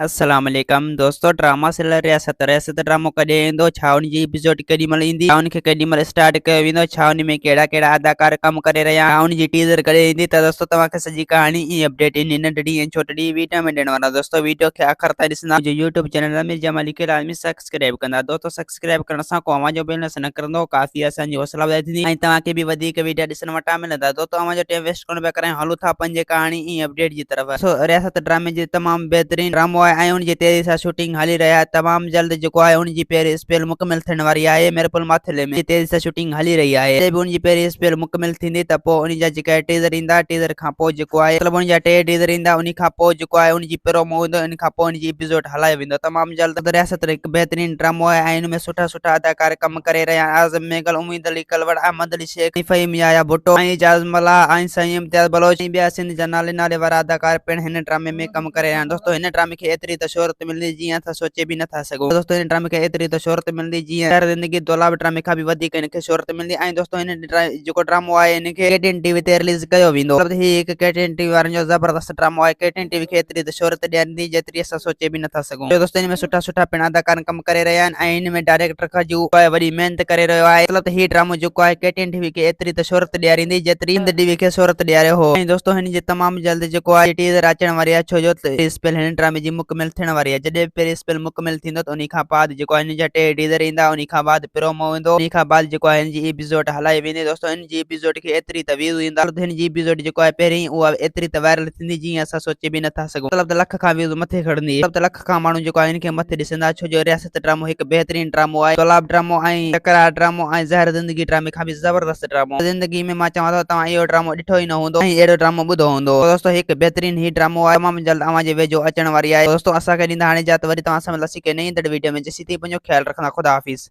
अस्सलाम वालेकुम दोस्तों ड्रामा सीरियल रियासत ड्रामो कॾहिं ईंदो छा उन जी एपिसोड केॾी महिल ईंदी छा उनखे केॾी महिल स्टार्ट कयो वेंदो छा उन में कहिड़ा कहिड़ा अदाकार कमु करे रहिया उन जी टीज़र कॾहिं ईंदी त दोस्तों तव्हांखे सॼी कहानी ई अपडेट इन नंढड़ी ऐं छोटड़ी वीडियो में ॾियण वारा दोस्तों वीडियो खे आख़िर ताईं ॾिसंदा मुंहिंजे यूट्यूब चैनल में जंहिं लिखियल आदमी सब्सक्राइब कंदा दोस्तों सब्सक्राइब करण सां को आवाज़ जो बिज़नेस न करंदो काफ़ी असांजी हौसला वधाई थींदी ऐं तव्हांखे बि वधीक वीडियो ॾिसण वटां मिलंदा दोस्तों अवां जो टाइम वेस्ट कोन पिया करियूं हलूं था पंहिंजे कहानी ई अपडेट जी तरफ़ रियासत ड्रामे जी तमामु बहितरीन ड्रामो आहे ऐं उन जी तेज़ी सां शूटिंग हली रही आहे तमामु जल्द जेको आहे उन जी पहिरीं स्पेल मुकमिल थियण वारी आहे मेरपुर माथिले में तेज़ी सां शूटिंग हली रही आहे जॾहिं बि उन जी पहिरीं स्पेल मुकमिल थींदी त पोइ उन जा जेका टीज़र ईंदा टीज़र खां पोइ जेको आहे मतिलबु उन जा 3 टीज़र ईंदा उन खां पोइ जेको आहे उन जी प्रोमो हूंदो इन खां पोइ उन जी एपिसोड हलायो वेंदो तमामु जल्द रियासत हिकु बहितरीन ड्रामो आहे ऐं इन में सुठा सुठा अदाकार कमु करे रहिया आज़म मेगल उम्मीद अली कलवड़ अहमद अली शेख फ़हीम याया भुट्टो ऐं एजाज़ मल्लाह ऐं सईं इम्तियाज़ बलोच ऐं ॿिया सिंध जा नाले नाले वारा अदाकार पिणु हिन ड्रामे में कमु करे रहिया आहिनि दोस्तों हिन ड्रामे खे एतिरी त शोहरत मिलंदी जीअं असां सोचे बि नथा सघूं दोस्तों हिन ड्रामे खे एतिरी त शोहरत मिलंदी जीअं हर ज़िंदगी दौलाब ड्रामे खां बि वधीक हिनखे शोहरत मिलंदी ऐं दोस्तों हिन जेको ड्रामो आहे हिनखे केटीएन टीवी ते रिलीज़ कयो वेंदो मतिलबु हीउ हिकु केटीएन टीवी वारनि जो ज़बरदस्त ड्रामो आहे केटीएन टीवी खे एतिरी त शोहरत ॾियंदी जेतिरी असां सोचे बि नथा सघूं दोस्तों हिन में सुठा सुठा पिणु अदाकार कमु करे रहिया आहिनि ऐं हिन में डायरेक्टर खां जो वॾी महिनत करे रहियो आहे मतिलबु हीउ ड्रामो जेको आहे केटीएन टीवी खे एतिरी त शोहरत ॾियारींदी जेतिरी सिंध टीवी खे शोहरत ॾियारियो हो ऐं दोस्तों हिन जी तमामु जल्द जेको आहे टीज़र अचण वारी आहे छो जो स्पेल हिन ड्रामे जी मुकमिल थियण वारी आहे जॾहिं पहिरीं स्पेल मुकमिल थींदो त उन खां बाद जेको आहे हिन जा 3 टीज़र ईंदा उन खां बाद प्रोमो ईंदो उन खां बाद जेको आहे हिन जी एपिसोड हलाई वेंदी दोस्तों हिन जी एपिसोड खे एतिरी त व्यूज़ ईंदा हिन जी एपिसोड जेको आहे पहिरीं उहा एतिरी त वायरल थींदी जीअं असां सोचे बि नथा सघूं मतिलबु त लख खां व्यूज़ मथे खणंदी मतिलबु त लख खां माण्हू जेको आहे हिनखे मथे ॾिसंदा छो जो रियासत ड्रामो हिकु बहितरीन ड्रामो आहे दौलाब ड्रामो ऐं टकरार ड्रामो ऐं ज़हर ज़िंदगी ड्रामे खां बि ज़बरदस्त ड्रामो ज़िंदगी में मां चवां थो तव्हां इहो ड्रामो ॾिठो ई न हूंदो ऐं अहिड़ो ड्रामो ॿुधो हूंदो दोस्तों हिकु बहितरीन ही ड्रामो आहे तमामु जल्द अवां जे वेझो अचण वारी आहे दोस्तों असांखे ॾींदा हाणे इजाज़त वरी तव्हां सां मिलंदासीं के नई वीडियो में जेसीं ताईं पंहिंजो ख्यालु रखंदा ख़ुदा हाफ़िज़।